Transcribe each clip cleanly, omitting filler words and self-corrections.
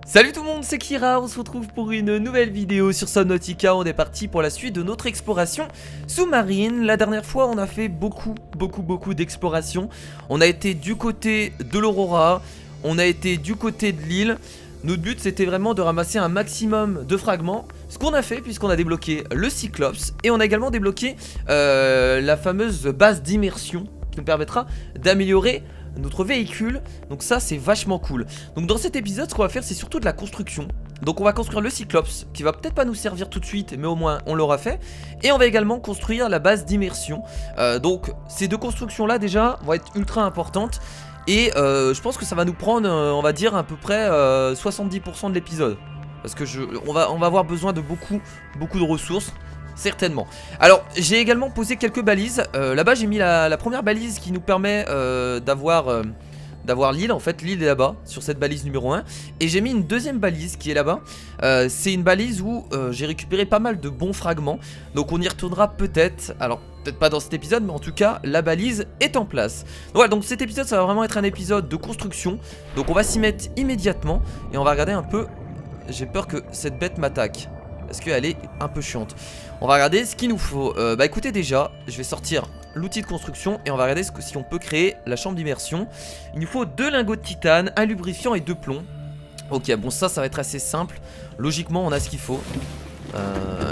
Salut tout le monde, c'est Kira, on se retrouve pour une nouvelle vidéo sur Subnautica. On est parti pour la suite de notre exploration sous-marine. La dernière fois on a fait beaucoup d'exploration. On a été du côté de l'Aurora, on a été du côté de l'île. Notre but c'était vraiment de ramasser un maximum de fragments. Ce qu'on a fait puisqu'on a débloqué le Cyclops. Et on a également débloqué la fameuse base d'immersion qui nous permettra d'améliorer notre véhicule. Donc ça c'est vachement cool. Donc dans cet épisode ce qu'on va faire c'est surtout de la construction. Donc on va construire le Cyclops qui va peut-être pas nous servir tout de suite, mais au moins on l'aura fait. Et on va également construire la base d'immersion. Donc ces deux constructions là déjà vont être ultra importantes. Et je pense que ça va nous prendre on va dire à peu près 70% de l'épisode. Parce que on va avoir besoin de beaucoup de ressources. Certainement. Alors j'ai également posé quelques balises. Là-bas j'ai mis la première balise qui nous permet d'avoir l'île. En fait l'île est là-bas sur cette balise numéro 1. Et j'ai mis une deuxième balise qui est là-bas. C'est une balise où j'ai récupéré pas mal de bons fragments. Donc on y retournera peut-être. Alors peut-être pas dans cet épisode, mais en tout cas la balise est en place. Voilà, donc cet épisode ça va vraiment être un épisode de construction. Donc on va s'y mettre immédiatement. Et on va regarder un peu. J'ai peur que cette bête m'attaque parce qu'elle est un peu chiante. On va regarder ce qu'il nous faut. Bah écoutez déjà, je vais sortir l'outil de construction et on va regarder si on peut créer la chambre d'immersion. Il nous faut 2 lingots de titane, un lubrifiant et 2 plombs. Ok, bon ça va être assez simple. Logiquement on a ce qu'il faut.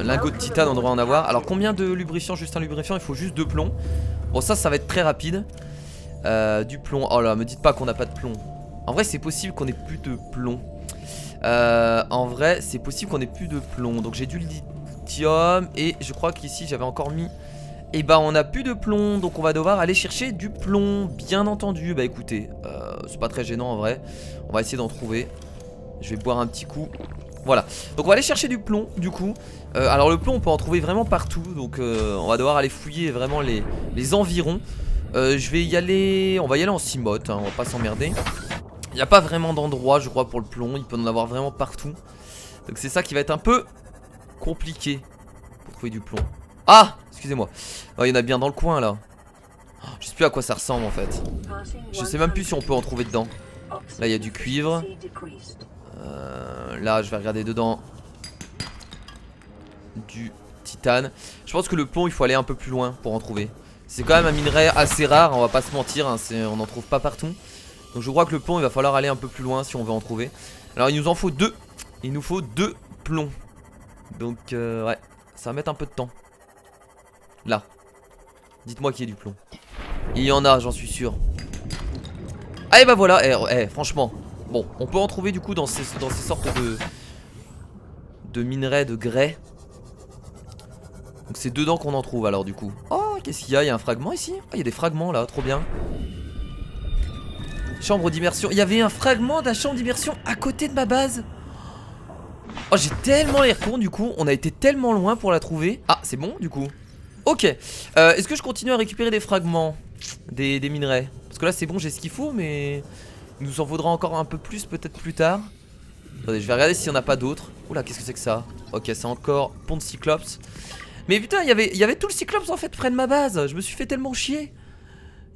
Lingots de titane on devrait en avoir. Alors combien de lubrifiant? Juste un lubrifiant, il faut juste 2 plombs. Bon ça va être très rapide. Du plomb, oh là me dites pas qu'on n'a pas de plomb. En vrai c'est possible qu'on ait plus de plomb. En vrai c'est possible qu'on ait plus de plomb. Donc j'ai du lithium. Et je crois qu'ici j'avais encore mis. Et bah on a plus de plomb. Donc on va devoir aller chercher du plomb. Bien entendu. Bah écoutez c'est pas très gênant en vrai. On va essayer d'en trouver. Je vais boire un petit coup. Voilà. Donc on va aller chercher du plomb du coup. Alors le plomb on peut en trouver vraiment partout. Donc on va devoir aller fouiller vraiment les environs. Je vais y aller. On va y aller en cimote hein, on va pas s'emmerder. Il n'y a pas vraiment d'endroit je crois pour le plomb. Il peut en avoir vraiment partout. Donc c'est ça qui va être un peu compliqué pour trouver du plomb. Ah excusez-moi. Oh, il y en a bien dans le coin là. Oh, je sais plus à quoi ça ressemble en fait. Je sais même plus si on peut en trouver dedans. Là il y a du cuivre. Là je vais regarder dedans. Du titane. Je pense que le plomb il faut aller un peu plus loin pour en trouver. C'est quand même un minerai assez rare, on va pas se mentir hein, on n'en trouve pas partout. Donc je crois que le plomb il va falloir aller un peu plus loin si on veut en trouver. Alors il nous en faut 2. Il nous faut 2 plombs. Donc ouais, ça va mettre un peu de temps. Là. Dites-moi qu'il y a du plomb. Il y en a, j'en suis sûr. Ah et bah voilà, franchement. Bon, on peut en trouver du coup dans ces sortes de minerais de grès. Donc c'est dedans qu'on en trouve alors du coup. Oh, qu'est-ce qu'il y a? Il y a un fragment ici? Ah, il y a des fragments là, trop bien. Chambre d'immersion. Il y avait un fragment d'un chambre d'immersion à côté de ma base. Oh j'ai tellement l'air con du coup. On a été tellement loin pour la trouver. Ah c'est bon du coup. Ok est-ce que je continue à récupérer des fragments des minerais? Parce que là c'est bon j'ai ce qu'il faut. Mais il nous en faudra encore un peu plus peut-être plus tard. Attendez je vais regarder s'il n'y en a pas d'autres. Oula qu'est-ce que c'est que ça? Ok c'est encore pont de Cyclops. Mais putain il y avait tout le Cyclops en fait près de ma base. Je me suis fait tellement chier.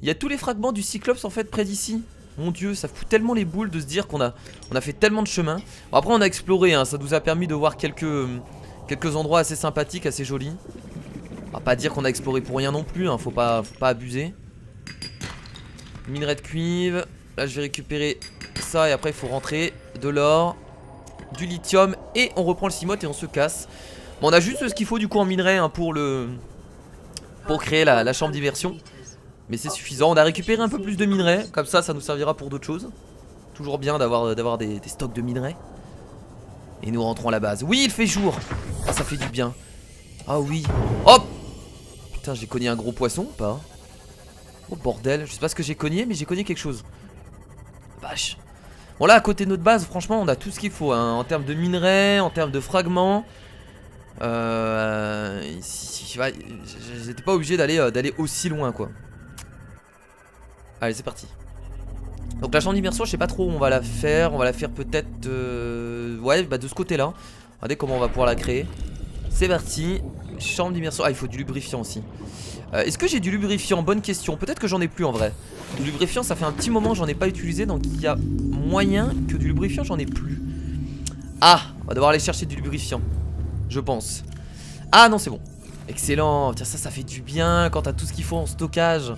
Il y a tous les fragments du Cyclops en fait près d'ici. Mon dieu ça fout tellement les boules de se dire qu'on a fait tellement de chemin. Bon, après on a exploré hein, ça nous a permis de voir quelques endroits assez sympathiques, assez jolis. On va pas dire qu'on a exploré pour rien non plus hein, faut pas abuser. Minerai de cuivre. Là je vais récupérer ça et après il faut rentrer. De l'or, du lithium. Et on reprend le cimote et on se casse. Bon on a juste ce qu'il faut du coup en minerai hein, pour créer la chambre d'immersion. Mais c'est suffisant, on a récupéré un peu plus de minerais. Comme ça nous servira pour d'autres choses. Toujours bien d'avoir des stocks de minerais. Et nous rentrons à la base. Oui il fait jour. Ah ça fait du bien. Ah oui. Hop. Putain j'ai cogné un gros poisson ou pas? Oh bordel, je sais pas ce que j'ai cogné mais j'ai cogné quelque chose. Vache. Bon là à côté de notre base franchement on a tout ce qu'il faut hein, en termes de minerais, en termes de fragments. J'étais pas obligé d'aller aussi loin quoi. Allez c'est parti. Donc la chambre d'immersion je sais pas trop où on va la faire. On va la faire peut-être ouais bah de ce côté là. Regardez comment on va pouvoir la créer. C'est parti. Chambre d'immersion. Ah il faut du lubrifiant aussi. Est-ce que j'ai du lubrifiant? Bonne question. Peut-être que j'en ai plus en vrai. Du lubrifiant ça fait un petit moment que j'en ai pas utilisé. Donc il y a moyen que du lubrifiant j'en ai plus. Ah, on va devoir aller chercher du lubrifiant. Je pense. Ah non, c'est bon. Excellent. Tiens, ça fait du bien quand t'as tout ce qu'il faut en stockage.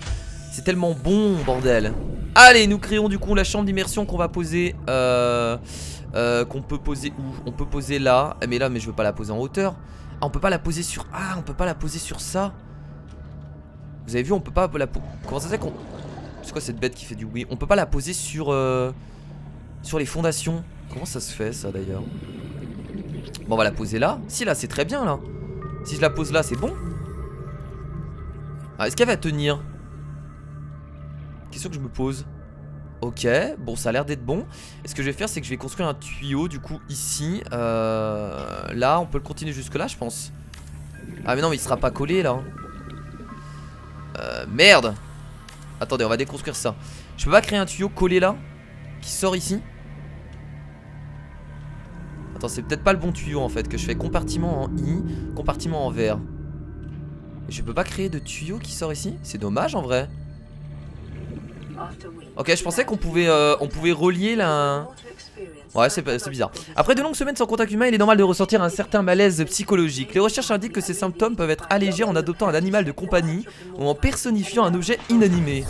C'est tellement bon, bordel. Allez, nous créons du coup la chambre d'immersion qu'on va poser. Qu'on peut poser où? On peut poser là. Mais là, je veux pas la poser en hauteur. Ah, on peut pas la poser sur... Ah, on peut pas la poser sur ça. Vous avez vu, on peut pas la poser... Comment ça se fait qu'on... C'est quoi cette bête qui fait du bruit? On peut pas la poser sur... Sur les fondations. Comment ça se fait ça d'ailleurs? Bon, on va la poser là. Si, là, c'est très bien là. Si je la pose là, c'est bon. Ah, est-ce qu'elle va tenir? Question que je me pose. Ok, bon, ça a l'air d'être bon. Et ce que je vais faire, c'est que je vais construire un tuyau du coup ici. Là, on peut le continuer jusque là, je pense. Ah mais non, mais il sera pas collé là. Merde. Attendez, on va déconstruire ça. Je peux pas créer un tuyau collé là qui sort ici? Attends, c'est peut-être pas le bon tuyau en fait. Que je fais compartiment en I, compartiment en verre. Et je peux pas créer de tuyau qui sort ici? C'est dommage en vrai. Ok, je pensais qu'on pouvait relier la... Ouais, c'est bizarre. Après de longues semaines sans contact humain, il est normal de ressentir un certain malaise psychologique. Les recherches indiquent que ces symptômes peuvent être allégés en adoptant un animal de compagnie ou en personnifiant un objet inanimé.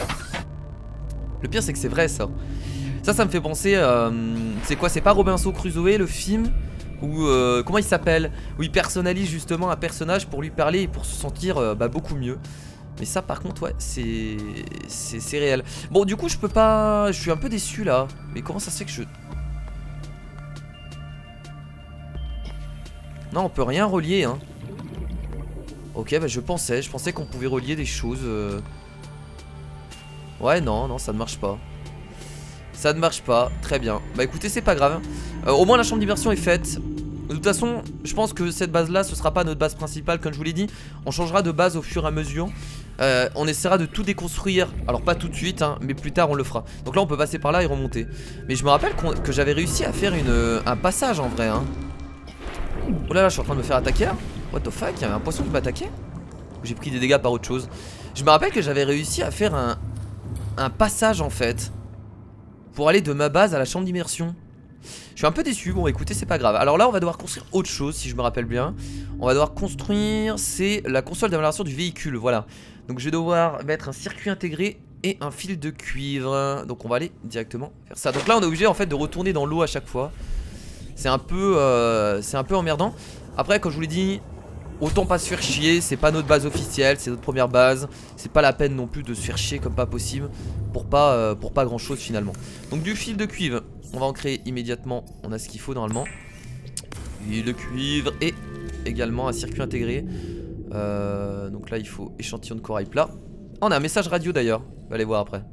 Le pire, c'est que c'est vrai ça. Ça me fait penser... c'est quoi? C'est pas Robinson Crusoe, le film? Ou comment il s'appelle? Où il personnalise justement un personnage pour lui parler et pour se sentir beaucoup mieux. Mais ça par contre ouais c'est réel. Bon du coup je peux pas... Je suis un peu déçu là. Mais comment ça se fait que je... Non on peut rien relier hein. Ok bah je pensais qu'on pouvait relier des choses Ouais non ça ne marche pas. Ça ne marche pas, très bien. Bah écoutez c'est pas grave au moins la chambre d'immersion est faite. De toute façon, je pense que cette base là, ce sera pas notre base principale, comme je vous l'ai dit. On changera de base au fur et à mesure. On essaiera de tout déconstruire. Alors pas tout de suite, hein, mais plus tard on le fera. Donc là on peut passer par là et remonter. Mais je me rappelle que j'avais réussi à faire un passage en vrai hein. Oh là là, je suis en train de me faire attaquer là. What the fuck, il y avait un poisson qui m'attaquait? J'ai pris des dégâts par autre chose. Je me rappelle que j'avais réussi à faire un passage en fait, pour aller de ma base à la chambre d'immersion. Je suis un peu déçu, bon écoutez c'est pas grave. Alors là on va devoir construire autre chose si je me rappelle bien. On va devoir construire, c'est la console d'amélioration du véhicule, voilà. Donc je vais devoir mettre un circuit intégré et un fil de cuivre. Donc on va aller directement faire ça. Donc là on est obligé en fait de retourner dans l'eau à chaque fois. C'est un peu emmerdant. Après comme je vous l'ai dit, autant pas se faire chier, c'est pas notre base officielle, c'est notre première base. C'est pas la peine non plus de se faire chier comme pas possible pour pas grand chose finalement. Donc du fil de cuivre, on va en créer immédiatement, on a ce qu'il faut normalement. Et le cuivre et également un circuit intégré. Donc là il faut échantillon de corail plat. Oh, on a un message radio d'ailleurs, on va aller voir après.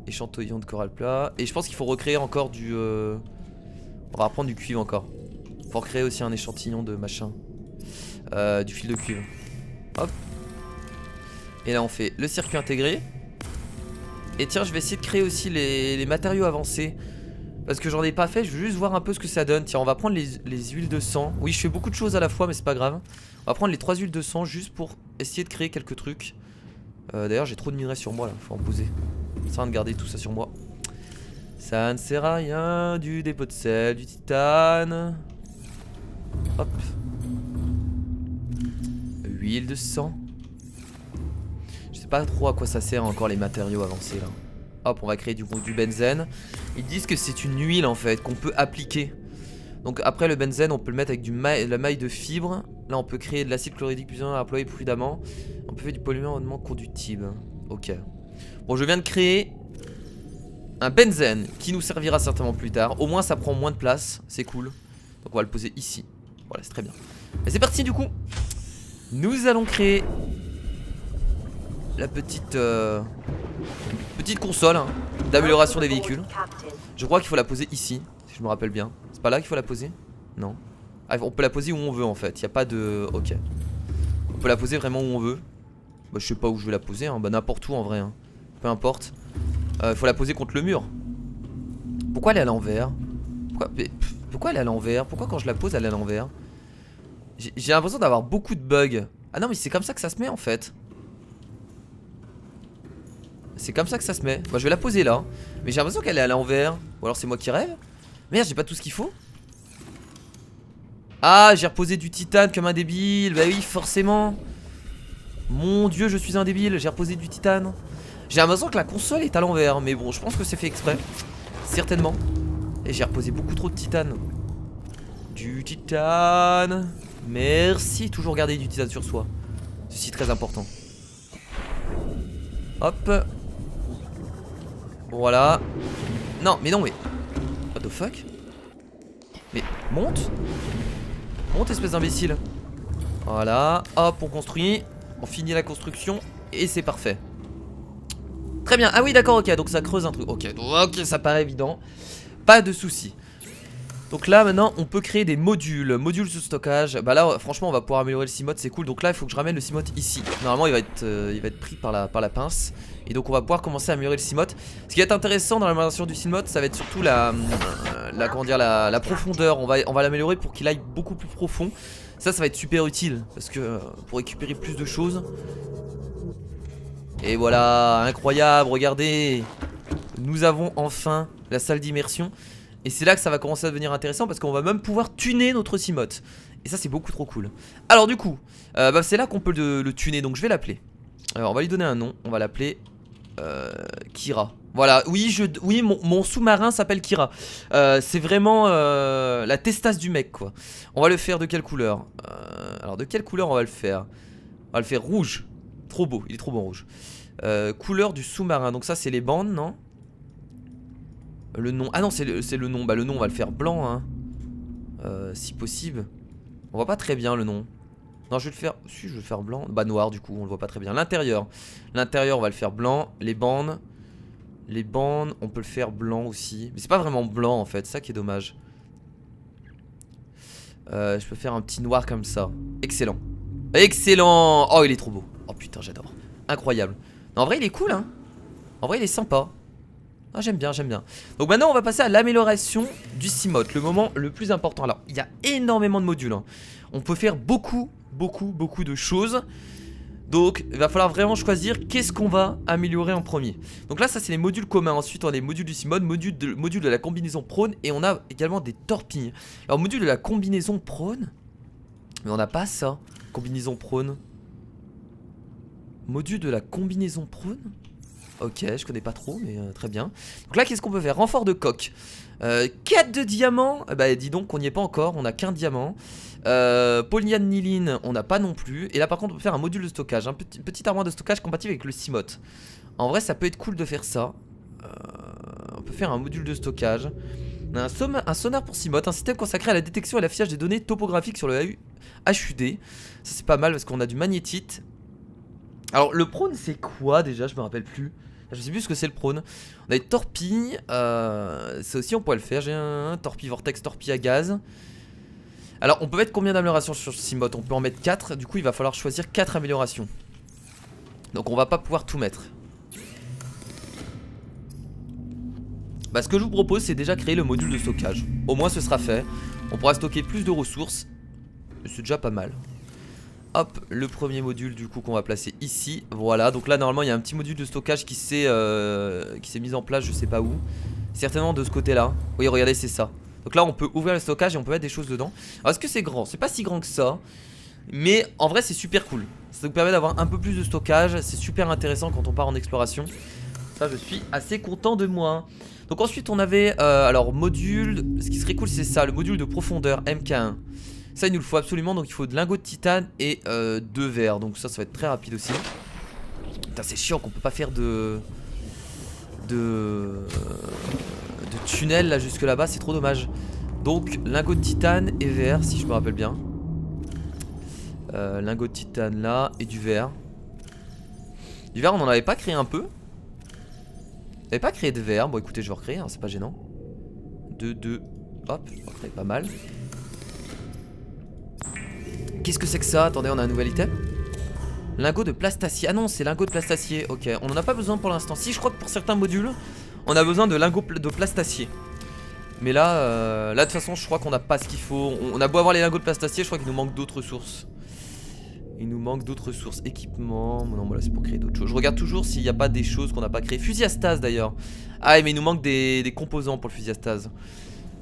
Échantillon de corail plat. Et je pense qu'il faut recréer encore du... On va reprendre du cuivre encore. Faut recréer aussi un échantillon de machin. Du fil de cuivre. Hop. Et là on fait le circuit intégré. Et tiens je vais essayer de créer aussi les matériaux avancés. Parce que j'en ai pas fait, je veux juste voir un peu ce que ça donne. Tiens on va prendre les huiles de sang. Oui je fais beaucoup de choses à la fois mais c'est pas grave. On va prendre les 3 huiles de sang juste pour essayer de créer quelques trucs. D'ailleurs j'ai trop de minerais sur moi là, faut en poser. Ça sert à rien de garder tout ça sur moi. Ça ne sert à rien, du dépôt de sel, du titane. Hop. Huile de sang. Je sais pas trop à quoi ça sert encore les matériaux avancés là. Hop, on va créer du benzène. Ils disent que c'est une huile en fait qu'on peut appliquer. Donc après le benzène on peut le mettre avec la maille de fibre. Là on peut créer de l'acide chlorhydrique plus à employer prudemment. On peut faire du polluant hautement conductible. Ok. Bon je viens de créer un benzène qui nous servira certainement plus tard. Au moins ça prend moins de place, c'est cool. Donc on va le poser ici. Voilà c'est très bien. Et c'est parti du coup. Nous allons créer la petite console hein, d'amélioration des véhicules. Je crois qu'il faut la poser ici, si je me rappelle bien. C'est pas là qu'il faut la poser? Non. Ah, on peut la poser où on veut en fait, il n'y a pas de... Ok. On peut la poser vraiment où on veut. Bah je sais pas où je vais la poser, hein. Bah n'importe où en vrai hein. Peu importe. Il faut la poser contre le mur. Pourquoi elle est à l'envers? Pourquoi elle est à l'envers? Pourquoi quand je la pose elle est à l'envers? J'ai l'impression d'avoir beaucoup de bugs. Ah non mais c'est comme ça que ça se met en fait. C'est comme ça que ça se met. Moi je vais la poser là. Mais j'ai l'impression qu'elle est à l'envers. Ou alors c'est moi qui rêve. Merde j'ai pas tout ce qu'il faut. Ah, j'ai reposé du titane comme un débile. Bah oui, forcément. Mon dieu, je suis un débile. J'ai reposé du titane. J'ai l'impression que la console est à l'envers. Mais bon, je pense que c'est fait exprès. Certainement. Et j'ai reposé beaucoup trop de titane. Du titane. Merci. Toujours garder du titane sur soi. Ceci très important. Hop. Voilà. Non, mais non, mais. What the fuck? Mais monte. Monte, espèce d'imbécile. Voilà. Hop, on construit. On finit la construction. Et c'est parfait. Très bien. Ah oui, d'accord, ok. Donc ça creuse un truc. Ok, ça paraît évident. Pas de soucis. Donc là maintenant on peut créer des modules. Modules de stockage. Bah là franchement on va pouvoir améliorer le Cimote, c'est cool. Donc là il faut que je ramène le Cimote ici. Normalement il va être pris par la pince. Et donc on va pouvoir commencer à améliorer le Cimote. Ce qui va être intéressant dans l'amélioration du Cimote, ça va être surtout la profondeur. On va l'améliorer pour qu'il aille beaucoup plus profond. Ça va être super utile. Parce que pour récupérer plus de choses. Et voilà, incroyable, regardez. Nous avons enfin la salle d'immersion. Et c'est là que ça va commencer à devenir intéressant parce qu'on va même pouvoir tuner notre Cimote. Et ça c'est beaucoup trop cool. Alors du coup, c'est là qu'on peut le tuner, donc je vais l'appeler. Alors on va lui donner un nom, on va l'appeler Kira. Voilà, oui, mon sous-marin s'appelle Kira. C'est vraiment la testasse du mec quoi. On va le faire de quelle couleur? Alors de quelle couleur on va le faire? On va le faire rouge. Trop beau, il est trop bon rouge. Couleur du sous-marin, donc ça c'est les bandes, non? Le nom, ah non c'est le nom. Bah le nom on va le faire blanc hein. Si possible. On voit pas très bien le nom. Non je vais le faire, si je vais le faire blanc. Bah noir du coup on le voit pas très bien. L'intérieur on va le faire blanc. Les bandes on peut le faire blanc aussi. Mais c'est pas vraiment blanc en fait, ça qui est dommage. Je peux faire un petit noir comme ça. Excellent. Excellent. Oh il est trop beau. Oh putain j'adore. Incroyable. Non, en vrai il est cool hein. En vrai il est sympa. Ah j'aime bien, j'aime bien. Donc maintenant on va passer à l'amélioration du Cimote. Le moment le plus important. Alors il y a énormément de modules hein. On peut faire beaucoup de choses. Donc il va falloir vraiment choisir qu'est-ce qu'on va améliorer en premier. Donc là ça c'est les modules communs. Ensuite on a les modules du Cimote, module de la combinaison prône. Et on a également des torpilles. Alors module de la combinaison prône. Mais on n'a pas ça. Combinaison prône. Module de la combinaison prône. Ok, je connais pas trop, mais très bien. Donc là, qu'est-ce qu'on peut faire? Renfort de coque. 4 de diamants. Bah, dis donc qu'on n'y est pas encore. On n'a qu'un diamant. Polyaniline, on n'a pas non plus. Et là, par contre, on peut faire un module de stockage. Un petit armoire de stockage compatible avec le Cimote. En vrai, ça peut être cool de faire ça. On peut faire un module de stockage. On a un sonar pour Cimote. Un système consacré à la détection et l'affichage des données topographiques sur le HUD. Ça, c'est pas mal parce qu'on a du magnétite. Alors le prône c'est quoi déjà? Je me rappelle plus. Je sais plus ce que c'est le prône. On a des torpilles. Ça aussi on pourrait le faire. J'ai un torpille vortex, torpille à gaz. Alors on peut mettre combien d'améliorations sur Cimote? On peut en mettre 4. Du coup il va falloir choisir 4 améliorations. Donc on va pas pouvoir tout mettre. Bah ce que je vous propose c'est déjà créer le module de stockage. Au moins ce sera fait. On pourra stocker plus de ressources. C'est déjà pas mal. Hop, le premier module du coup qu'on va placer ici. Voilà, donc là normalement il y a un petit module de stockage qui s'est mis en place, je sais pas où. Certainement de ce côté là. Oui regardez c'est ça. Donc là on peut ouvrir le stockage et on peut mettre des choses dedans. Alors est-ce que c'est grand? C'est pas si grand que ça. Mais en vrai c'est super cool. Ça nous permet d'avoir un peu plus de stockage. C'est super intéressant quand on part en exploration. Ça je suis assez content de moi. Donc ensuite on avait alors module. Ce qui serait cool c'est ça, le module de profondeur MK1. Ça il nous le faut absolument, donc il faut de lingots de titane et 2 verres. Donc ça va être très rapide aussi. Putain c'est chiant qu'on peut pas faire de tunnel là jusque là-bas, c'est trop dommage. Donc lingots de titane et verre si je me rappelle bien. Lingots de titane là et du verre. Du verre on en avait pas créé un peu? On avait pas créé de verre, bon écoutez je vais recréer hein, c'est pas gênant. 2, hop, on va créer pas mal. Qu'est-ce que c'est que ça? Attendez, on a un nouvel item. Lingot de plastacier. Ah non, c'est lingot de plastacier. Ok, on en a pas besoin pour l'instant. Si, je crois que pour certains modules, on a besoin de lingots de plastacier. Mais là, de toute façon, je crois qu'on n'a pas ce qu'il faut. On a beau avoir les lingots de plastacier, je crois qu'il nous manque d'autres ressources. Il nous manque d'autres ressources. Équipement. Non, voilà, c'est pour créer d'autres choses. Je regarde toujours s'il n'y a pas des choses qu'on n'a pas créées. Fusil à stase d'ailleurs. Ah, mais il nous manque des composants pour le fusil à stase.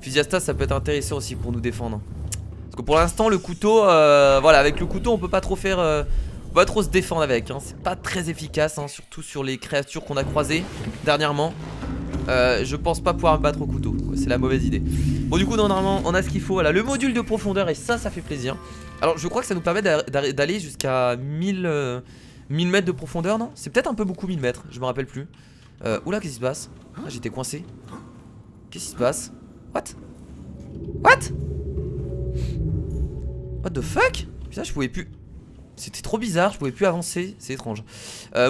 Fusil à stase, ça peut être intéressant aussi pour nous défendre. Parce que pour l'instant le couteau, voilà, avec le couteau on peut pas trop faire, on va trop se défendre avec, hein. C'est pas très efficace, hein, surtout sur les créatures qu'on a croisées dernièrement. Je pense pas pouvoir me battre au couteau, c'est la mauvaise idée. Bon du coup normalement on a ce qu'il faut, voilà, le module de profondeur et ça fait plaisir. Alors je crois que ça nous permet d'aller jusqu'à 1000 mètres de profondeur, non? C'est peut-être un peu beaucoup 1000 mètres, je me rappelle plus. Oula, qu'est-ce qui se passe? Ah, j'étais coincé. Qu'est-ce qui se passe? What? What the fuck? Putain, je pouvais plus. C'était trop bizarre, je pouvais plus avancer, c'est étrange.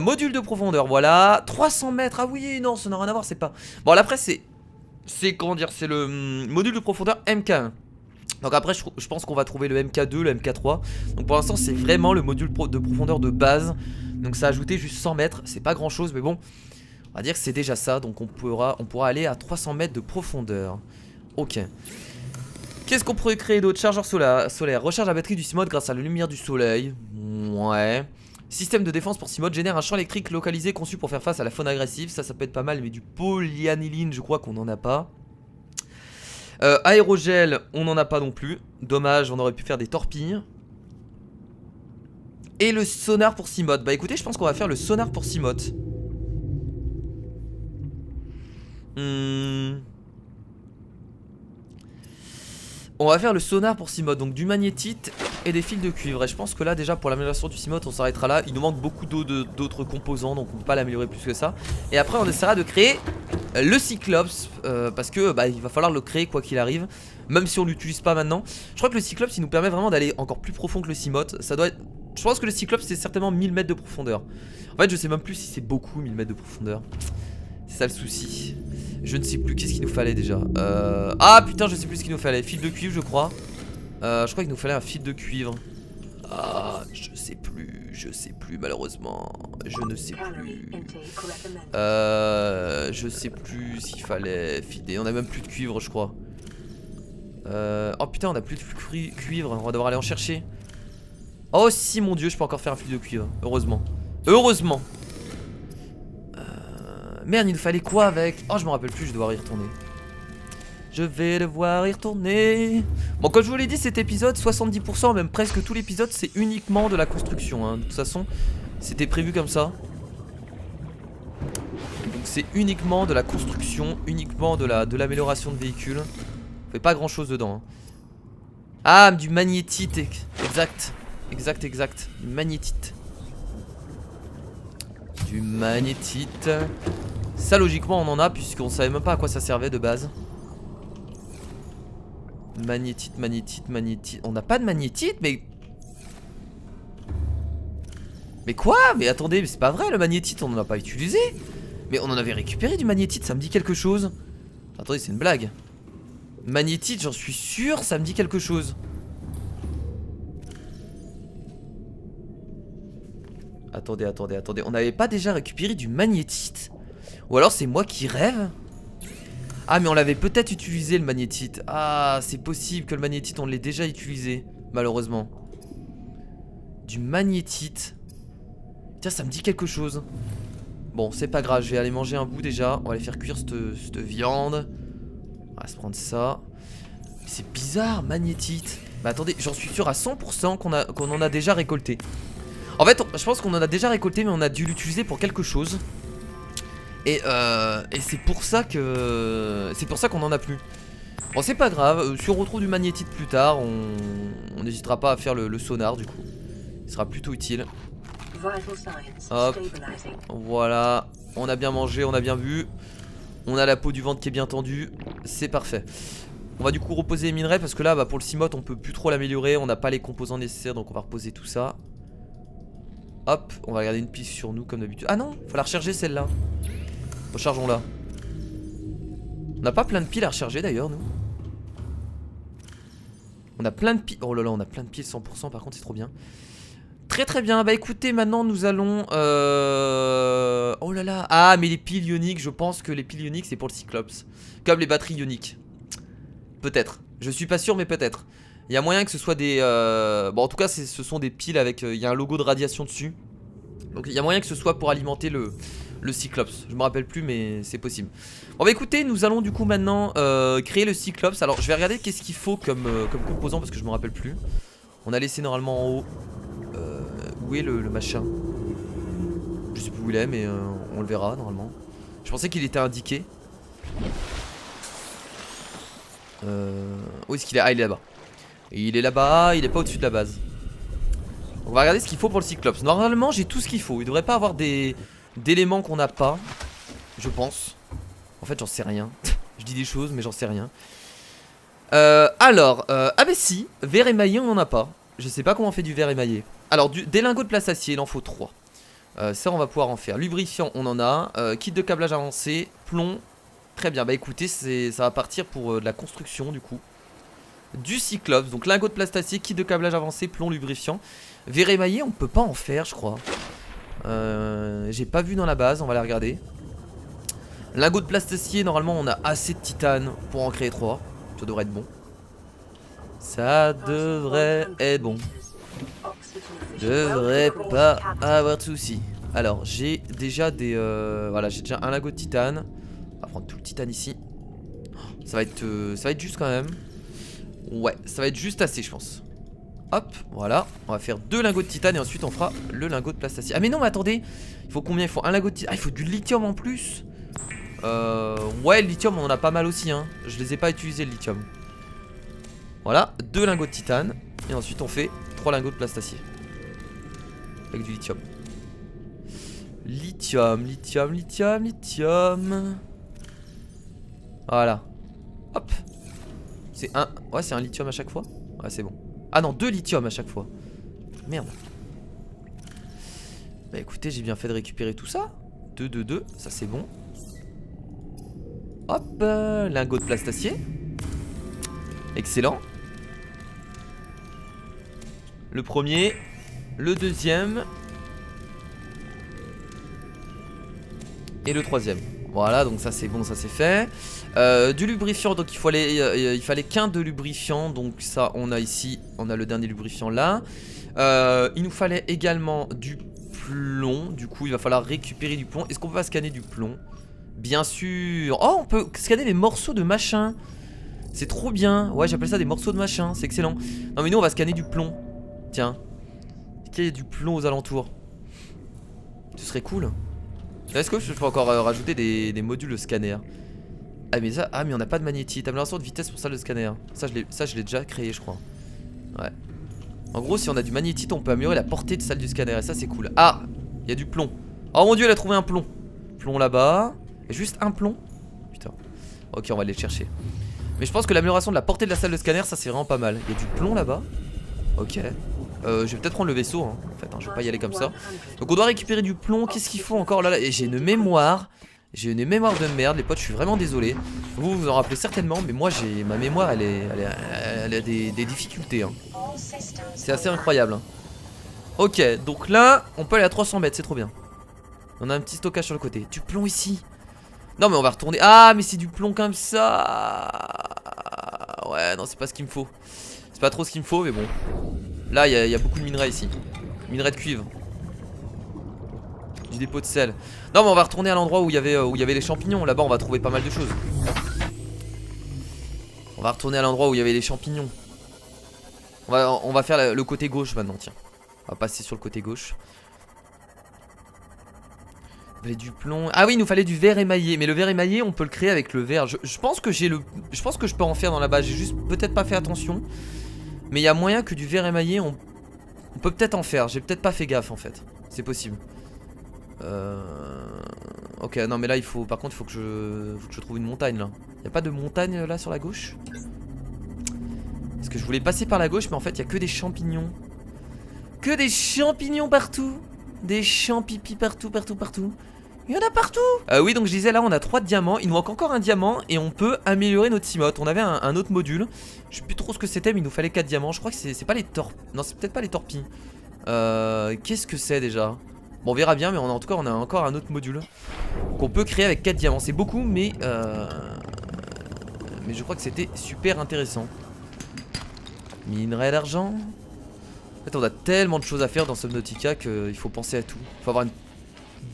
Module de profondeur, voilà. 300 mètres, ah oui, non, ça n'a rien à voir, c'est pas. Bon, là après, c'est comment dire, c'est le module de profondeur MK1. Donc après, je pense qu'on va trouver le MK2, le MK3. Donc pour l'instant, c'est vraiment le module de profondeur de base. Donc ça a ajouté juste 100 mètres, c'est pas grand chose, mais bon, on va dire que c'est déjà ça. Donc on pourra aller à 300 mètres de profondeur. Ok. Qu'est-ce qu'on pourrait créer d'autre? Chargeur solaire. Recharge la batterie du Seamod grâce à la lumière du soleil. Ouais. Système de défense pour Seamod génère un champ électrique localisé conçu pour faire face à la faune agressive. Ça peut être pas mal, mais du polyaniline, je crois qu'on en a pas. Aérogel, on n'en a pas non plus. Dommage, on aurait pu faire des torpilles. Et le sonar pour Seamod. Bah écoutez, je pense qu'on va faire le sonar pour Seamod. On va faire le sonar pour Seamod, donc du magnétite et des fils de cuivre. Et je pense que là déjà pour l'amélioration du Seamod on s'arrêtera là. Il nous manque beaucoup d'autres composants, donc on peut pas l'améliorer plus que ça. Et après on essaiera de créer le Cyclops, parce que bah, il va falloir le créer quoi qu'il arrive. Même si on l'utilise pas maintenant. Je crois que le Cyclops il nous permet vraiment d'aller encore plus profond que le Seamod. Ça doit être... Je pense que le Cyclops c'est certainement 1000 mètres de profondeur. En fait je sais même plus si c'est beaucoup 1000 mètres de profondeur. C'est ça le souci. Je ne sais plus, qu'est-ce qu'il nous fallait déjà? Ah putain, je sais plus ce qu'il nous fallait. Fil de cuivre, je crois. Je crois qu'il nous fallait un fil de cuivre. Ah, je sais plus, malheureusement. Je ne sais plus. Je sais plus s'il fallait filer. On a même plus de cuivre, je crois. Oh putain, on a plus de cuivre. On va devoir aller en chercher. Oh si, mon dieu, je peux encore faire un fil de cuivre. Heureusement. Heureusement. Merde, il nous fallait quoi avec? Oh, je me rappelle plus, je vais devoir y retourner. Je vais devoir y retourner. Bon, comme je vous l'ai dit, cet épisode, 70%, même presque tout l'épisode, c'est uniquement de la construction, hein. De toute façon, c'était prévu comme ça. Donc c'est uniquement de la construction, uniquement de l'amélioration de véhicules. On fait pas grand chose dedans, hein. Ah, du magnétite, exact. Exact, du magnétite. Du magnétite. Ça logiquement on en a puisqu'on savait même pas à quoi ça servait de base. Magnétite. On n'a pas de magnétite mais... Mais quoi? Mais attendez, mais c'est pas vrai, le magnétite on en a pas utilisé. Mais on en avait récupéré du magnétite, ça me dit quelque chose. Attendez, c'est une blague. Magnétite, j'en suis sûr, ça me dit quelque chose. Attendez, on n'avait pas déjà récupéré du magnétite? Ou alors c'est moi qui rêve? Ah mais on l'avait peut-être utilisé le magnétite. Ah c'est possible que le magnétite on l'ait déjà utilisé. Malheureusement. Du magnétite. Tiens, ça me dit quelque chose. Bon, c'est pas grave, je vais aller manger un bout déjà. On va aller faire cuire cette viande. On va se prendre ça. C'est bizarre, magnétite. Bah attendez, j'en suis sûr à 100% qu'on en a déjà récolté. En fait, je pense qu'on en a déjà récolté, mais on a dû l'utiliser pour quelque chose. Et c'est pour ça qu'on en a plus. Bon, c'est pas grave. Si on retrouve du magnétite plus tard, on n'hésitera pas à faire le sonar du coup. Il sera plutôt utile. Hop. Voilà. On a bien mangé, on a bien bu. On a la peau du ventre qui est bien tendue. C'est parfait. On va du coup reposer les minerais parce que là, bah, pour le Seamod, on peut plus trop l'améliorer. On n'a pas les composants nécessaires, donc on va reposer tout ça. Hop, on va garder une piste sur nous comme d'habitude. Ah non, faut la recharger celle-là. Rechargeons-la. On n'a pas plein de piles à recharger d'ailleurs, nous. On a plein de piles. Oh là là, on a plein de piles 100%, par contre, c'est trop bien. Très très bien. Bah écoutez, maintenant nous allons. Oh là là. Ah, mais les piles ioniques, je pense que les piles ioniques c'est pour le Cyclops. Comme les batteries ioniques. Peut-être. Je suis pas sûr, mais peut-être. Il y a moyen que ce soit des... Bon, en tout cas, ce sont des piles avec... Il y a un logo de radiation dessus. Donc il y a moyen que ce soit pour alimenter le le Cyclops. Je me rappelle plus, mais c'est possible. Bon bah écoutez, nous allons du coup maintenant créer le Cyclops. Alors je vais regarder qu'est-ce qu'il faut comme composant parce que je me rappelle plus. On a laissé normalement en haut. Où est le machin? Je sais plus où il est, mais on le verra normalement. Je pensais qu'il était indiqué. Où est-ce qu'il est? Ah, il est là-bas. Il est là-bas, il est pas au-dessus de la base. On va regarder ce qu'il faut pour le Cyclops. Normalement, j'ai tout ce qu'il faut. Il devrait pas avoir d'éléments qu'on n'a pas. Je pense. En fait, j'en sais rien. Je dis des choses, mais j'en sais rien. Ah bah si, verre émaillé, on en a pas. Je sais pas comment on fait du verre émaillé. Alors, des lingots de plastacier, il en faut 3. Ça, on va pouvoir en faire. Lubrifiant, on en a. Kit de câblage avancé. Plomb. Très bien. Bah écoutez, ça va partir pour de la construction, du coup. Du Cyclops. Donc, lingots de plastacier, kit de câblage avancé, plomb, lubrifiant. Verre émaillé, on peut pas en faire, je crois. J'ai pas vu dans la base, on va la regarder. Lingot de plastacier, normalement, on a assez de titane pour en créer 3. Ça devrait être bon. Ça devrait être bon. Devrait pas avoir de soucis. Alors j'ai déjà des voilà, j'ai déjà un lingot de titane. On va prendre tout le titane ici. Ça va être juste quand même. Ouais, ça va être juste assez je pense. Hop, voilà. On va faire 2 lingots de titane et ensuite on fera le lingot de plastacier. Ah mais non mais attendez. Il faut combien? Il faut un lingot de titane. Ah il faut du lithium en plus. Ouais le lithium on en a pas mal aussi hein. Je les ai pas utilisés le lithium. Voilà, 2 lingots de titane. Et ensuite on fait 3 lingots de plastacier. Avec du lithium. Lithium. Voilà. Hop. C'est un. Ouais, c'est un lithium à chaque fois. Ouais, c'est bon. Ah non, 2 lithium à chaque fois. Merde. Bah écoutez, j'ai bien fait de récupérer tout ça. 2, ça c'est bon. Hop, lingot de plastacier. Excellent. Le premier. Le deuxième. Et le troisième. Voilà, donc ça c'est bon, ça c'est fait. Du lubrifiant, donc il fallait qu'un de lubrifiant. Donc ça on a ici, on a le dernier lubrifiant là. Il nous fallait également du plomb. Du coup il va falloir récupérer du plomb. Est-ce qu'on peut pas scanner du plomb? Bien sûr. Oh, on peut scanner les morceaux de machin. C'est trop bien. Ouais, j'appelle ça des morceaux de machin, c'est excellent. Non mais nous on va scanner du plomb. Tiens. Est-ce qu'il y a du plomb aux alentours? Ce serait cool. Est-ce que je peux encore rajouter des modules de scanner? Ah mais ça, ah mais on n'a pas de magnétite. Amélioration de vitesse pour salle de scanner. Ça je l'ai déjà créé je crois. Ouais. En gros si on a du magnétite on peut améliorer la portée de salle du scanner. Et ça c'est cool. Ah, il y a du plomb. Oh mon dieu, elle a trouvé un plomb. Plomb là-bas. Juste un plomb. Putain. Ok, on va aller le chercher. Mais je pense que l'amélioration de la portée de la salle de scanner, ça c'est vraiment pas mal. Il y a du plomb là-bas. Ok. Je vais peut-être prendre le vaisseau hein, en fait, hein, je vais pas y aller comme ça. Donc on doit récupérer du plomb. Qu'est-ce qu'il faut encore là? Et j'ai une mémoire. J'ai une mémoire de merde, les potes, je suis vraiment désolé. Vous vous en rappelez certainement, mais moi j'ai ma mémoire, elle a des difficultés hein. C'est assez incroyable hein. Ok, donc là, on peut aller à 300 mètres, c'est trop bien. On a un petit stockage sur le côté. Du plomb ici. Non mais on va retourner. Ah mais c'est du plomb comme ça. Ouais non c'est pas ce qu'il me faut. C'est pas trop ce qu'il me faut mais bon. Là il y a beaucoup de minerais ici. Minerais de cuivre. Du dépôt de sel. Non mais on va retourner à l'endroit où il y avait les champignons. Là-bas on va trouver pas mal de choses. On va retourner à l'endroit où il y avait les champignons. On va faire le côté gauche maintenant tiens. On va passer sur le côté gauche. Il fallait du plomb. Ah oui, il nous fallait du verre émaillé. Mais le verre émaillé, on peut le créer avec le verre. Je pense que je pense que je peux en faire dans la base. J'ai juste peut-être pas fait attention. Mais il y a moyen que du verre émaillé, on peut peut-être en faire. J'ai peut-être pas fait gaffe en fait. C'est possible. Ok, non mais là il faut. Par contre, il faut que je trouve une montagne là. Il y a pas de montagne là sur la gauche? Parce que je voulais passer par la gauche, mais en fait il y a que des champignons. Que des champignons partout. Des champipi partout. Il y en a partout. Oui donc je disais là on a 3 diamants. Il nous manque encore un diamant et on peut améliorer notre Cimote. On avait un autre module. Je sais plus trop ce que c'était mais il nous fallait 4 diamants. Je crois que c'est pas les torpilles. Non c'est peut-être pas les torpilles. Qu'est-ce que c'est déjà? Bon on verra bien mais en tout cas on a encore un autre module qu'on peut créer avec 4 diamants. C'est beaucoup mais je crois que c'était super intéressant. Minerai d'argent. En fait on a tellement de choses à faire dans Subnautica qu'il faut penser à tout. Il faut avoir une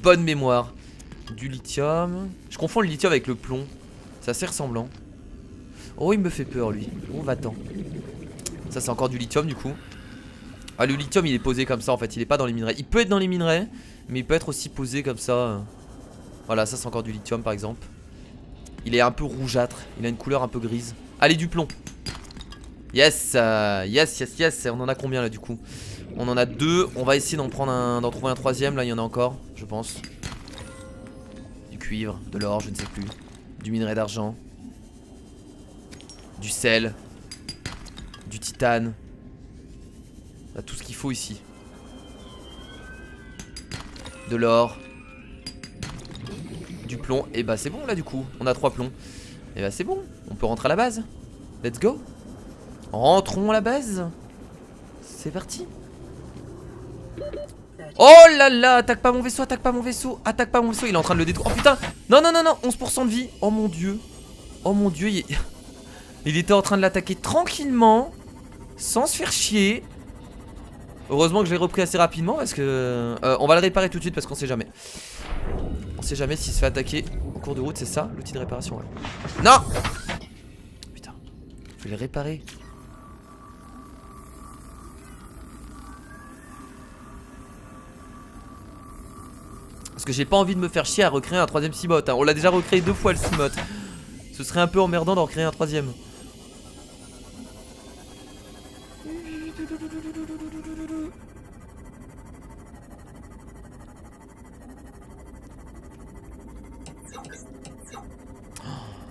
bonne mémoire. Du lithium. Je confonds le lithium avec le plomb. C'est assez ressemblant. Oh, il me fait peur lui. Oh, va-t'en. Ça, c'est encore du lithium du coup. Ah, le lithium il est posé comme ça en fait. Il est pas dans les minerais. Il peut être dans les minerais, mais il peut être aussi posé comme ça. Voilà, ça c'est encore du lithium par exemple. Il est un peu rougeâtre. Il a une couleur un peu grise. Allez, du plomb. Yes, yes. On en a combien là du coup? On en a 2. On va essayer d'en trouver un troisième. Là, il y en a encore, je pense. Du cuivre, de l'or, je ne sais plus. Du minerai d'argent. Du sel. Du titane. On a tout ce qu'il faut ici. De l'or. Du plomb. Et bah c'est bon là du coup. On a 3 plombs. Et bah c'est bon. On peut rentrer à la base. Let's go. Rentrons à la base. C'est parti. Oh là là, attaque pas mon vaisseau, attaque pas mon vaisseau, attaque pas mon vaisseau. Il est en train de le détruire. Oh putain. Non, 11% de vie. Oh mon dieu. Oh mon dieu, il était en train de l'attaquer tranquillement, sans se faire chier. Heureusement que je l'ai repris assez rapidement parce que on va le réparer tout de suite parce qu'on sait jamais. On sait jamais s'il se fait attaquer en cours de route, c'est ça l'outil de réparation, ouais. Non. Putain, je vais le réparer. Parce que j'ai pas envie de me faire chier à recréer un troisième Seamoth, hein. On l'a déjà recréé 2 fois le Seamoth. Ce serait un peu emmerdant d'en créer un troisième.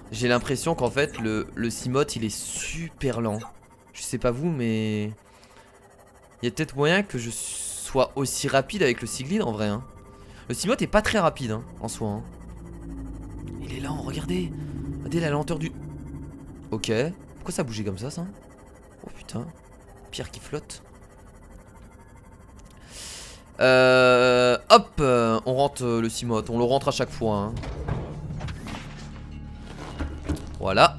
J'ai l'impression qu'en fait le Seamoth il est super lent. Je sais pas vous mais il y a peut-être moyen que je sois aussi rapide avec le Siglin en vrai, hein. Le Seamoth est pas très rapide hein, en soi, hein. Il est lent, regardez. Regardez la lenteur du... Ok. Pourquoi ça a bougé comme ça Oh putain. Pierre qui flotte. Hop, on rentre le Seamoth. On le rentre à chaque fois, hein. Voilà.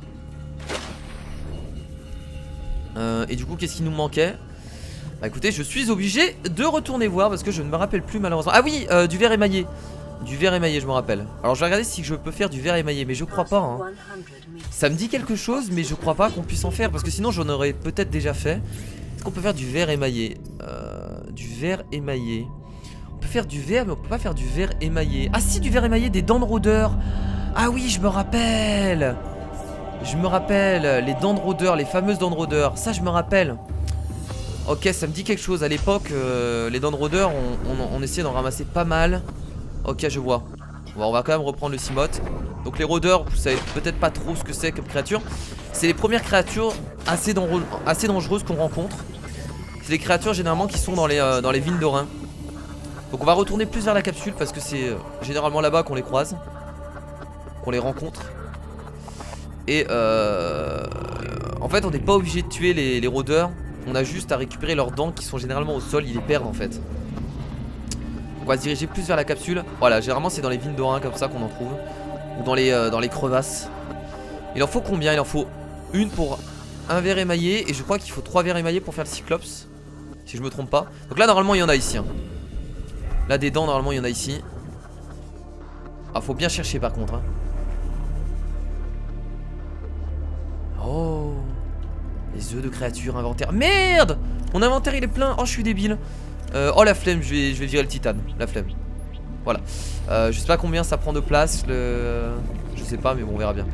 Et du coup, qu'est-ce qui nous manquait? Bah écoutez, je suis obligé de retourner voir parce que je ne me rappelle plus malheureusement. Ah oui, du verre émaillé. Du verre émaillé, je me rappelle. Alors je vais regarder si je peux faire du verre émaillé, mais je crois pas, hein. Ça me dit quelque chose, mais je crois pas qu'on puisse en faire parce que sinon j'en aurais peut-être déjà fait. Est-ce qu'on peut faire du verre émaillé? Du verre émaillé. On peut faire du verre, mais on peut pas faire du verre émaillé. Ah si, du verre émaillé, des dents de rôdeur. Ah oui, je me rappelle. Je me rappelle, les dents de rôdeur, les fameuses dents de rôdeur. Ça, je me rappelle. Ok, ça me dit quelque chose. À l'époque, les dents de rôdeur, on essayait d'en ramasser pas mal. Ok, je vois. Bon, on va quand même reprendre le Seamoth. Donc les rôdeurs, vous savez peut-être pas trop ce que c'est comme créature. C'est les premières créatures assez dangereuses qu'on rencontre. C'est les créatures généralement qui sont dans les vignes d'Orin. Donc on va retourner plus vers la capsule parce que c'est généralement là-bas qu'on les croise, qu'on les rencontre. Et en fait on n'est pas obligé de tuer les rôdeurs. On a juste à récupérer leurs dents qui sont généralement au sol, ils les perdent en fait. On va se diriger plus vers la capsule. Voilà, généralement c'est dans les vignes d'Orin comme ça qu'on en trouve. Ou dans les crevasses. Il en faut combien? Il en faut une pour un verre émaillé. Et je crois qu'il faut 3 verres émaillés pour faire le Cyclops, si je me trompe pas. Donc là normalement il y en a ici, hein. Là des dents normalement il y en a ici. Ah, faut bien chercher par contre, hein. Oh, les œufs de créatures, inventaire. Merde, mon inventaire il est plein. Oh, je suis débile. Oh, la flemme, je vais virer le titane. La flemme. Voilà. Je sais pas combien ça prend de place. Je sais pas, mais bon, on verra bien.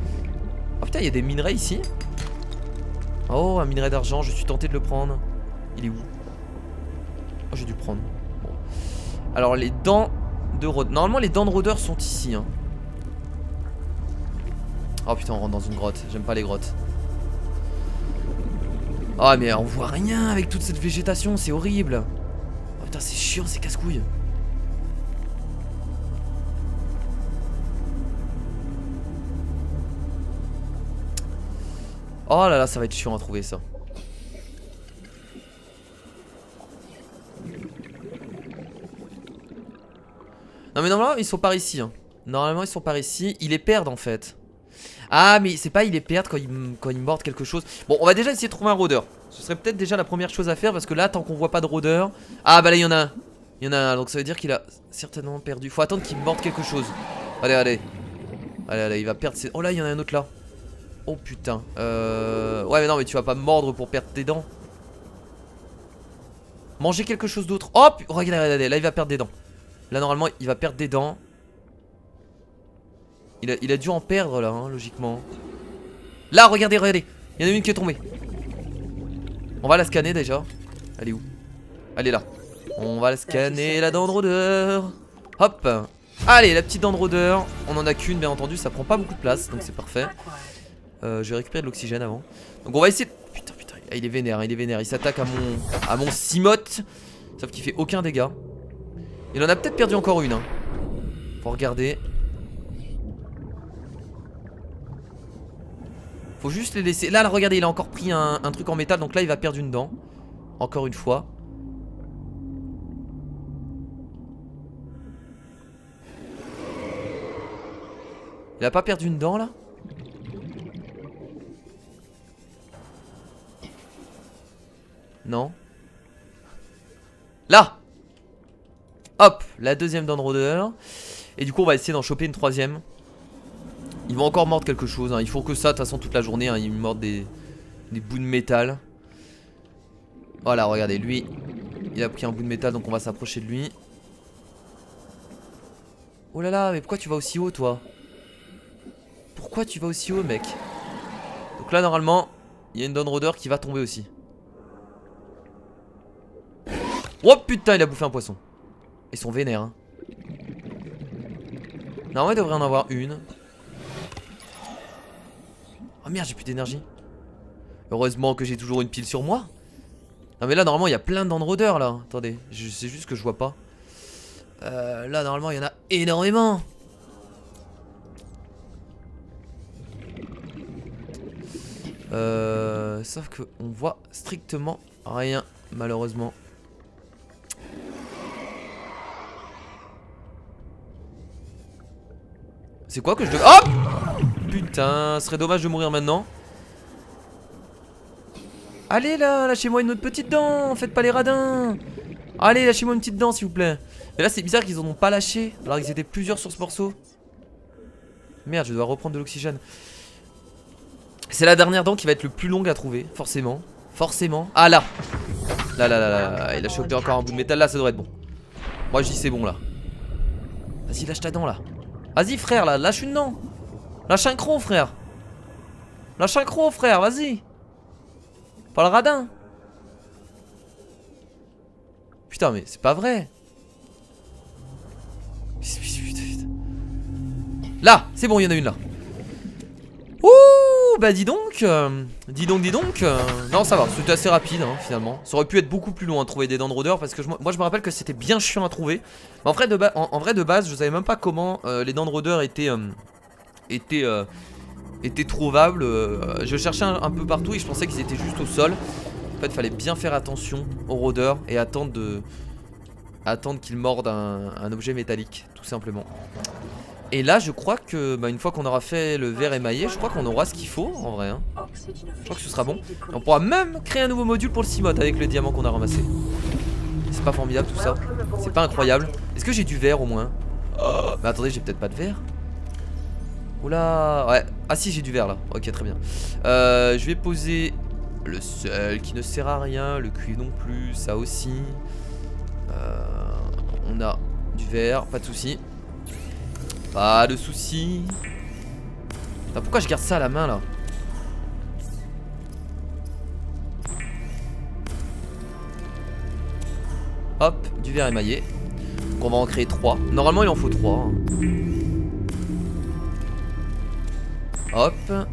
Oh putain, il y a des minerais ici. Oh, un minerai d'argent. Je suis tenté de le prendre. Il est où? Oh, j'ai dû le prendre. Bon. Alors, les dents de rôdeur. Normalement, les dents de rôdeur sont ici, hein. Oh putain, on rentre dans une grotte. J'aime pas les grottes. Ah, mais on voit rien avec toute cette végétation. C'est horrible. Oh putain, c'est chiant, c'est casse-couille. Oh là là, ça va être chiant à trouver ça. Non mais normalement ils sont par ici, hein. Normalement ils sont par ici. Ils les perdent en fait. Ah mais c'est pas ils les perdent quand ils mordent quelque chose. Bon, on va déjà essayer de trouver un rôdeur. Ce serait peut-être déjà la première chose à faire. Parce que là tant qu'on voit pas de rôdeur. Ah bah là il y en a un. Il y en a un, donc ça veut dire qu'il a certainement perdu. Faut attendre qu'il morde quelque chose. Allez, allez. Allez, allez, il va perdre ses... Oh là, il y en a un autre là. Oh putain. Ouais, mais non, mais tu vas pas me mordre pour perdre tes dents. Manger quelque chose d'autre. Oh, regardez, regardez, là il va perdre des dents. Là normalement il va perdre des dents. Il a dû en perdre là, hein, logiquement. Là, regardez, regardez. Il y en a une qui est tombée. On va la scanner déjà. Elle est où? Elle est là. On va la scanner, la dent de rôdeur. Hop. Allez, la petite dent de rôdeur. On en a qu'une, bien entendu, ça prend pas beaucoup de place, donc c'est parfait. Je vais récupérer de l'oxygène avant. Donc on va essayer de... Putain, putain, il est vénère, il est vénère. Il s'attaque à mon Cimote. Sauf qu'il fait aucun dégât. Il en a peut-être perdu encore une, hein. Faut regarder. Faut juste les laisser. Là, regardez, il a encore pris un truc en métal. Donc là, il va perdre une dent. Encore une fois. Il a pas perdu une dent là? Non. Là. Hop, la deuxième dent de rôdeur. Et du coup on va essayer d'en choper une troisième. Ils vont encore mordre quelque chose, hein. Il faut que ça de toute façon toute la journée, hein. Ils mordent des bouts de métal. Voilà, regardez, lui il a pris un bout de métal, donc on va s'approcher de lui. Oh là là, mais pourquoi tu vas aussi haut toi? Pourquoi tu vas aussi haut mec? Donc là normalement il y a une dent de rôdeur qui va tomber aussi. Oh putain, il a bouffé un poisson. Ils sont vénères, hein. Normalement il devrait en avoir une. Oh merde, j'ai plus d'énergie. Heureusement que j'ai toujours une pile sur moi. Non mais là normalement il y a plein de dents de rôdeur là. Attendez, c'est juste que je vois pas. Là normalement il y en a énormément. Sauf que on voit strictement rien malheureusement. C'est quoi que je devais... Hop! Putain, ce serait dommage de mourir maintenant. Allez là, lâchez-moi une autre petite dent. Faites pas les radins. Allez, lâchez-moi une petite dent s'il vous plaît. Mais là c'est bizarre qu'ils en ont pas lâché alors qu'ils étaient plusieurs sur ce morceau. Merde, je dois reprendre de l'oxygène. C'est la dernière dent qui va être le plus longue à trouver. Forcément. Forcément. Ah là. Là. Il a chopé encore un bout de métal. Là ça devrait être bon. Moi je dis c'est bon là. Vas-y, lâche ta dent là. Vas-y frère là, lâche une dent. Lâche un croc frère. Lâche un croc frère, vas-y. Pas le radin. Putain mais c'est pas vrai. Là, c'est bon, il y en a une là. Ouh, bah dis donc. Dis donc. Non ça va, c'était assez rapide hein, finalement. Ça aurait pu être beaucoup plus long à trouver des dents de rôdeur. Parce que moi je me rappelle que c'était bien chiant à trouver. Mais en vrai de base je savais même pas comment les dents de rôdeur étaient trouvables. Je cherchais un peu partout et je pensais qu'ils étaient juste au sol. En fait il fallait bien faire attention aux rôdeurs. Et attendre qu'ils mordent un objet métallique. Tout simplement. Et là je crois que une fois qu'on aura fait le verre émaillé, je crois qu'on aura ce qu'il faut en vrai hein. Je crois que ce sera bon. Et on pourra même créer un nouveau module pour le Cimote avec le diamant qu'on a ramassé. C'est pas formidable tout ça? C'est pas incroyable? Est-ce que j'ai du verre au moins? Mais attendez, j'ai peut-être pas de verre. Oula. Ouais. Ah si, j'ai du verre là. Ok, très bien. Je vais poser le sel qui ne sert à rien. Le cuivre non plus, ça aussi. On a du verre, pas de soucis. Pas de soucis. Pourquoi je garde ça à la main là? Hop, du verre émaillé. Donc on va en créer 3. Normalement il en faut 3 hein. Hop.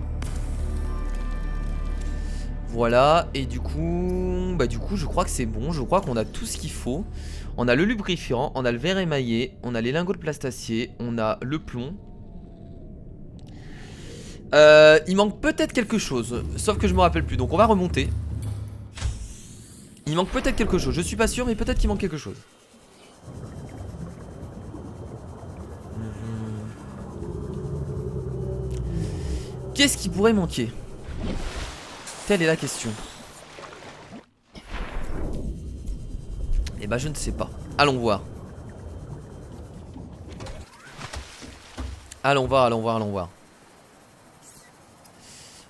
Voilà. Et du coup je crois que c'est bon. Je crois qu'on a tout ce qu'il faut. On a le lubrifiant, on a le verre émaillé, on a les lingots de plastacier, on a le plomb. Il manque peut-être quelque chose, sauf que je me rappelle plus, donc on va remonter. Il manque peut-être quelque chose, je suis pas sûr, mais peut-être qu'il manque quelque chose. Qu'est-ce qui pourrait manquer? Telle est la question. Eh bah je ne sais pas. Allons voir. Allons voir, allons voir, allons voir.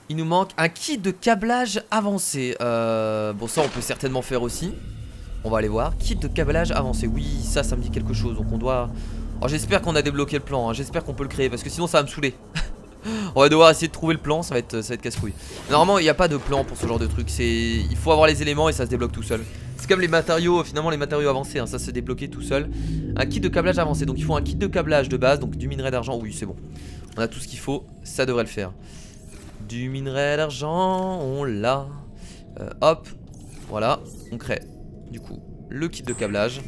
Il nous manque un kit de câblage avancé. Bon, ça, on peut certainement faire aussi. On va aller voir. Kit de câblage avancé. Oui, ça me dit quelque chose. Donc, on doit... Oh, j'espère qu'on a débloqué le plan. Hein. J'espère qu'on peut le créer. Parce que sinon, ça va me saouler. On va devoir essayer de trouver le plan. Ça va être casse-couille. Normalement, il n'y a pas de plan pour ce genre de truc. Il faut avoir les éléments et ça se débloque tout seul. C'est comme les matériaux. Finalement, les matériaux avancés. Hein, ça se débloquait tout seul. Un kit de câblage avancé. Donc, il faut un kit de câblage de base. Donc, du minerai d'argent. Oui, c'est bon. On a tout ce qu'il faut. Ça devrait le faire. Du minerai d'argent, on l'a. Hop, voilà, on crée du coup le kit de câblage.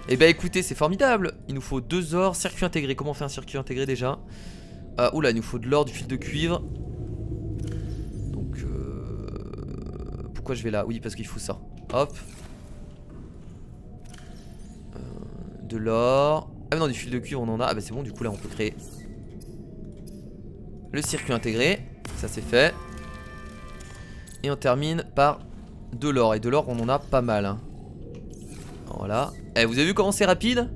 Et bah écoutez, c'est formidable. Il nous faut 2 ors, circuit intégré. Comment on fait un circuit intégré déjà? Oula, il nous faut de l'or, du fil de cuivre. Donc pourquoi je vais là? Oui, parce qu'il faut ça. Hop. De l'or. Ah mais non, du fil de cuivre on en a. Ah bah c'est bon, du coup là on peut créer le circuit intégré, ça c'est fait. Et on termine par de l'or. Et de l'or on en a pas mal hein. Voilà. Eh, vous avez vu comment c'est rapide?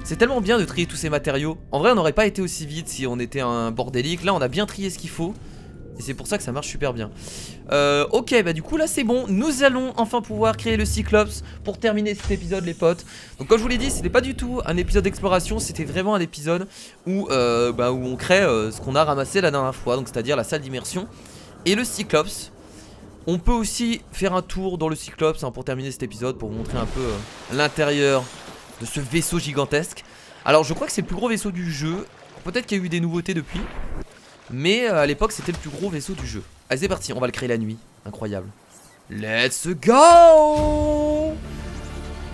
C'est tellement bien de trier tous ces matériaux. En vrai on n'aurait pas été aussi vite si on était un bordélique. Là on a bien trié ce qu'il faut. Et c'est pour ça que ça marche super bien. Ok, bah du coup là c'est bon. Nous allons enfin pouvoir créer le Cyclops pour terminer cet épisode les potes. Donc comme je vous l'ai dit, c'était pas du tout un épisode d'exploration. C'était vraiment un épisode où on crée ce qu'on a ramassé la dernière fois. Donc c'est-à-dire la salle d'immersion et le Cyclops. On peut aussi faire un tour dans le Cyclops hein, pour terminer cet épisode. Pour vous montrer un peu l'intérieur de ce vaisseau gigantesque. Alors je crois que c'est le plus gros vaisseau du jeu. Peut-être qu'il y a eu des nouveautés depuis. Mais à l'époque c'était le plus gros vaisseau du jeu. Allez c'est parti, on va le créer la nuit. Incroyable. Let's go!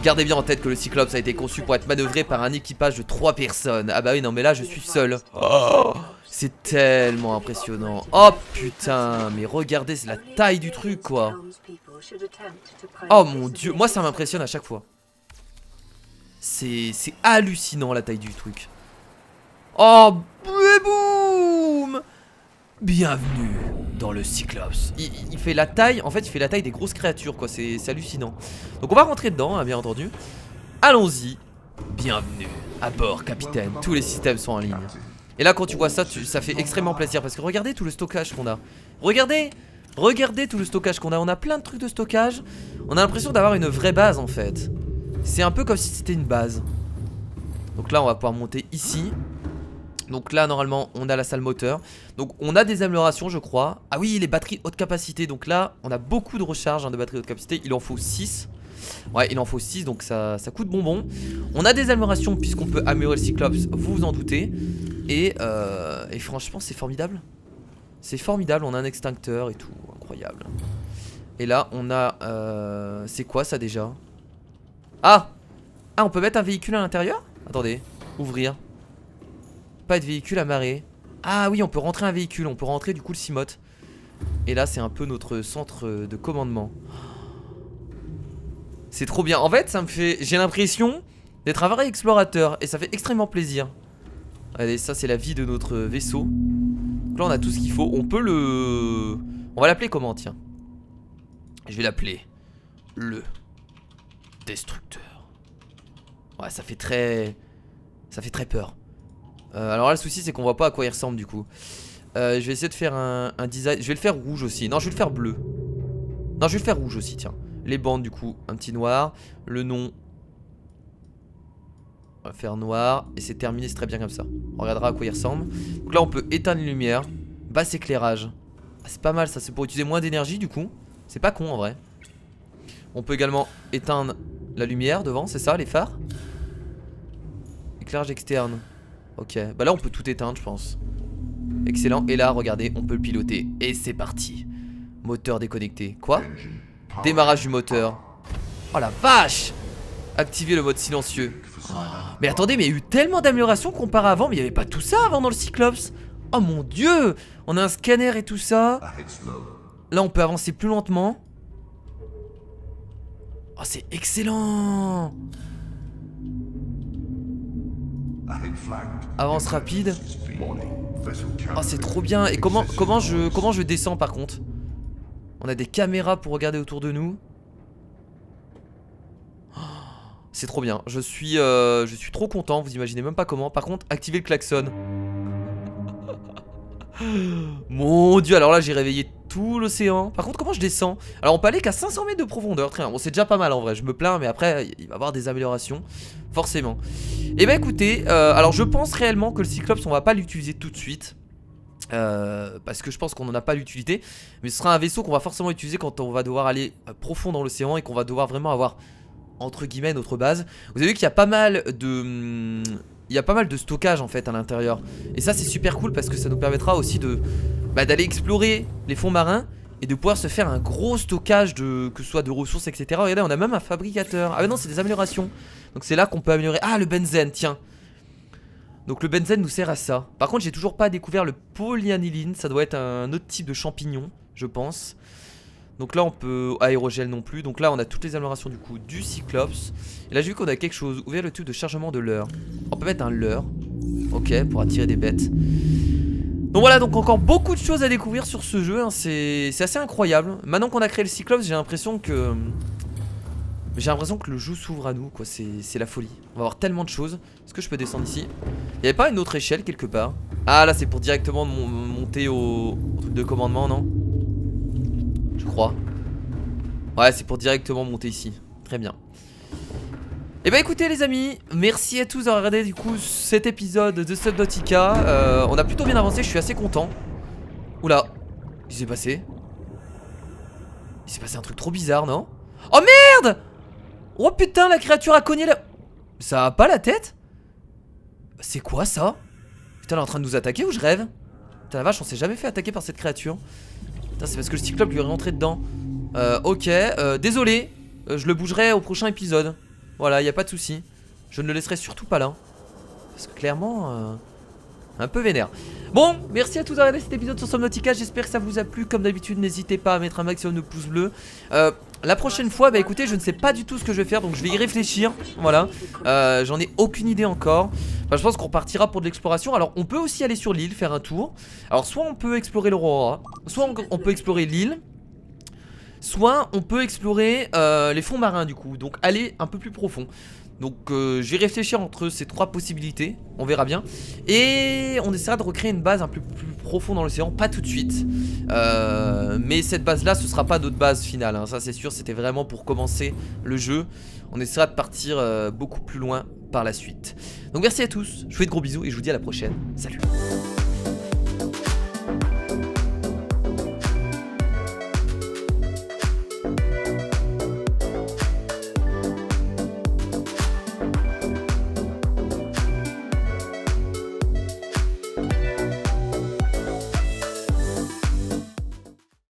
Gardez bien en tête que le Cyclops a été conçu pour être manœuvré par un équipage de 3 personnes. Ah bah oui non mais là je suis seul. Oh, c'est tellement impressionnant. Oh putain, mais regardez c'est la taille du truc quoi. Oh mon dieu, moi ça m'impressionne à chaque fois. C'est hallucinant la taille du truc. Oh boum! Bienvenue dans le Cyclops. Il fait la taille, en fait il fait la taille des grosses créatures quoi, c'est hallucinant. Donc on va rentrer dedans hein, bien entendu. Allons-y. Bienvenue à bord capitaine, tous les systèmes sont en ligne. Et là quand tu vois ça, ça fait extrêmement plaisir. Parce que regardez tout le stockage qu'on a. Regardez tout le stockage qu'on a. On a plein de trucs de stockage. On a l'impression d'avoir une vraie base en fait. C'est un peu comme si c'était une base. Donc là on va pouvoir monter ici. Donc là normalement on a la salle moteur. Donc on a des améliorations je crois. Ah oui les batteries haute capacité. Donc là on a beaucoup de recharge hein, de batteries haute capacité. Il en faut 6. Ouais il en faut 6 donc ça coûte bonbon. On a des améliorations puisqu'on peut améliorer le Cyclops. Vous vous en doutez. Et franchement c'est formidable. C'est formidable, on a un extincteur et tout. Incroyable. Et là on a c'est quoi ça déjà? Ah on peut mettre un véhicule à l'intérieur? Attendez, ouvrir. Pas de véhicule amarré. Ah oui on peut rentrer un véhicule. On peut rentrer du coup le Cimote. Et là c'est un peu notre centre de commandement. C'est trop bien. En fait ça me fait... J'ai l'impression d'être un vrai explorateur. Et ça fait extrêmement plaisir. Allez ça c'est la vie de notre vaisseau. Donc là on a tout ce qu'il faut. On peut le... On va l'appeler comment tiens? Je vais l'appeler le Destructeur. Ouais ça fait très... Ça fait très peur. Alors là le souci c'est qu'on voit pas à quoi il ressemble du coup. Je vais essayer de faire un design. Je vais le faire rouge aussi. Non je vais le faire bleu. Non je vais le faire rouge aussi tiens. Les bandes du coup un petit noir. Le nom on va faire noir. Et c'est terminé, c'est très bien comme ça. On regardera à quoi il ressemble. Donc là on peut éteindre les lumières. Basse éclairage. Ah, c'est pas mal ça, c'est pour utiliser moins d'énergie du coup. C'est pas con en vrai. On peut également éteindre la lumière devant, c'est ça les phares. Éclairage externe. Ok, bah là on peut tout éteindre je pense. Excellent, et là regardez on peut le piloter. Et c'est parti. Moteur déconnecté, quoi? Démarrage du moteur. Oh la vache! Activer le mode silencieux. Oh, mais attendez, mais il y a eu tellement d'améliorations comparé à avant. Mais il n'y avait pas tout ça avant dans le Cyclops. Oh mon dieu! On a un scanner et tout ça. Là on peut avancer plus lentement. Oh c'est excellent! Avance rapide. Oh c'est trop bien. Et comment je descends par contre? On a des caméras pour regarder autour de nous. C'est trop bien, je suis trop content, vous imaginez même pas comment. Par contre, activez le klaxon. Mon dieu, alors là j'ai réveillé tout l'océan. Par contre, comment je descends? Alors on peut aller qu'à 500 mètres de profondeur, très bien. Bon, c'est déjà pas mal en vrai, je me plains, mais après il va y avoir des améliorations, forcément. Et bah écoutez, alors je pense réellement que le Cyclops on va pas l'utiliser tout de suite. Parce que je pense qu'on n'en a pas l'utilité. Mais ce sera un vaisseau qu'on va forcément utiliser quand on va devoir aller profond dans l'océan et qu'on va devoir vraiment avoir, entre guillemets, notre base. Vous avez vu qu'il y a pas mal de... Il y a pas mal de stockage en fait à l'intérieur. Et ça c'est super cool parce que ça nous permettra aussi de d'aller explorer les fonds marins et de pouvoir se faire un gros stockage de, que ce soit de ressources, etc. Regardez, on a même un fabricateur. Ah mais non, c'est des améliorations. Donc c'est là qu'on peut améliorer. Ah, le benzène, tiens. Donc le benzène nous sert à ça. Par contre j'ai toujours pas découvert le polyaniline. Ça doit être un autre type de champignon, je pense. Donc là on peut... aérogel non plus. Donc là on a toutes les améliorations du coup du Cyclops. Et là j'ai vu qu'on a quelque chose. Ouvrir le tube de chargement de leurre. On peut mettre un leurre. Ok, pour attirer des bêtes. Donc voilà, donc encore beaucoup de choses à découvrir sur ce jeu, hein. C'est assez incroyable. Maintenant qu'on a créé le Cyclops, j'ai l'impression que... le jeu s'ouvre à nous, quoi. C'est la folie. On va avoir tellement de choses. Est-ce que je peux descendre ici? Il n'y avait pas une autre échelle quelque part? Ah là c'est pour directement monter au truc de commandement, non? Je crois. Ouais, c'est pour directement monter ici. Très bien. Et bah écoutez les amis, merci à tous d'avoir regardé du coup cet épisode de Subnautica. On a plutôt bien avancé, je suis assez content. Oula, qu'est-ce qui s'est passé? Il s'est passé un truc trop bizarre, non? Oh merde! Oh putain, la créature a cogné la... Ça a pas la tête? C'est quoi ça? Putain, elle est en train de nous attaquer ou je rêve? Putain la vache, on s'est jamais fait attaquer par cette créature. Putain, c'est parce que le Cyclope lui est rentré dedans. Ok, désolé, je le bougerai au prochain épisode. Voilà, y a pas de souci. Je ne le laisserai surtout pas là. Parce que clairement, un peu vénère. Bon, merci à tous d'avoir regardé cet épisode sur Subnautica. J'espère que ça vous a plu. Comme d'habitude, n'hésitez pas à mettre un maximum de pouces bleus. La prochaine fois, bah écoutez, je ne sais pas du tout ce que je vais faire. Donc je vais y réfléchir. Voilà. J'en ai aucune idée encore. Enfin, je pense qu'on partira pour de l'exploration. Alors on peut aussi aller sur l'île, faire un tour. Alors soit on peut explorer l'Aurora, soit on peut explorer l'île, soit on peut explorer les fonds marins du coup. Donc aller un peu plus profond. Donc je vais réfléchir entre ces trois possibilités. On verra bien. Et on essaiera de recréer une base un peu plus profond dans l'océan. Pas tout de suite, mais cette base là ce sera pas notre base finale, hein. Ça c'est sûr, c'était vraiment pour commencer le jeu. On essaiera de partir beaucoup plus loin par la suite. Donc merci à tous, je vous fais de gros bisous et je vous dis à la prochaine. Salut.